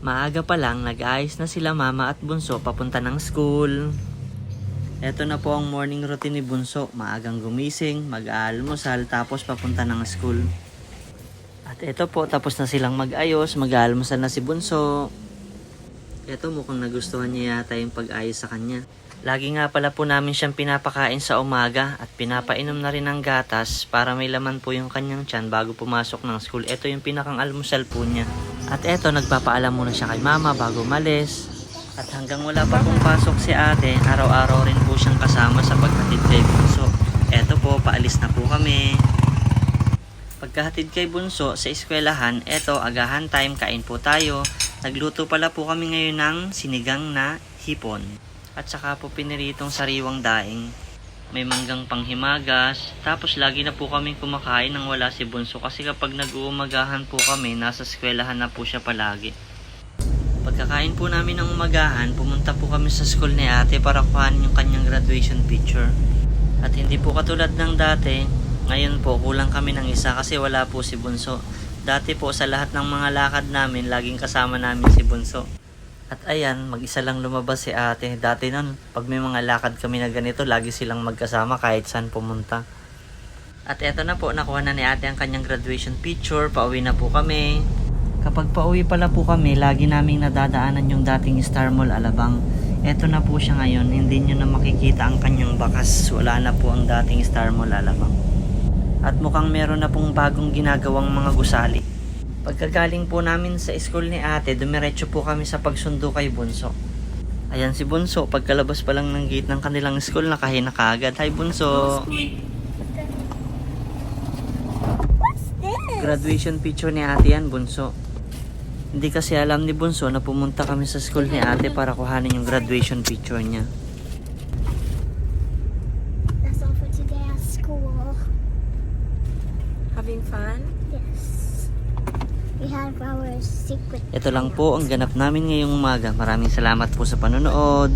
Maaga pa lang, nag-aayos na sila mama at bunso papunta ng school. Ito na po ang morning routine ni bunso. Maagang gumising, mag-aalmusal, tapos papunta ng school. At ito po, tapos na silang mag-ayos, mag-aalmusal na si bunso. Ito mukhang nagustuhan niya yata yung pag-ayos sa kanya. Lagi nga pala po namin siyang pinapakain sa umaga at pinapainom na rin ng gatas para may laman po yung kanyang tiyan bago pumasok ng school. Ito yung pinakang almusal po niya. At eto, nagpapaalam muna siya kay mama bago malis. At hanggang wala pa pong pasok si ate, araw-araw rin po siyang kasama sa paghatid kay bunso. Eto po, paalis na po kami. Pagkahatid kay bunso sa eskwelahan, eto, agahan time, kain po tayo. Nagluto pala po kami ngayon ng sinigang na hipon. At saka po piniritong sariwang daing. May manggang panghimagas. Tapos lagi na po kaming kumakain nang wala si bunso kasi kapag nag-uumagahan po kami, nasa eskwelahan na po siya palagi. Pagkakain po namin ng umagahan, pumunta po kami sa school ni ate para kuhanin yung kanyang graduation picture. At hindi po katulad ng dati, ngayon po kulang kami ng isa kasi wala po si bunso. Dati po sa lahat ng mga lakad namin, laging kasama namin si bunso. At ayan, mag-isa lang lumabas si ate. Dati nun, pag may mga lakad kami na ganito, lagi silang magkasama kahit saan pumunta. At eto na po, nakuha na ni ate ang kanyang graduation picture. Pauwi na po kami. Kapag pauwi pala po kami, lagi naming nadadaanan yung dating Star Mall Alabang. Eto na po siya ngayon, hindi nyo na makikita ang kanyang bakas. Wala na po ang dating Star Mall Alabang. At mukhang meron na pong bagong ginagawang mga gusali. Pagkagaling po namin sa school ni ate, dumiretso po kami sa pagsundo kay bunso. Ayan si bunso, pagkalabas pa lang ng gate ng kanilang school, nakahina kaagad. Hi bunso! What's this? Graduation picture ni ate yan, bunso. Hindi kasi alam ni bunso na pumunta kami sa school ni ate para kuhanin yung graduation picture niya. That's all for today at school. Having fun? Yes. We have our secret. Ito lang po ang ganap namin ngayong umaga. Maraming salamat po sa panonood.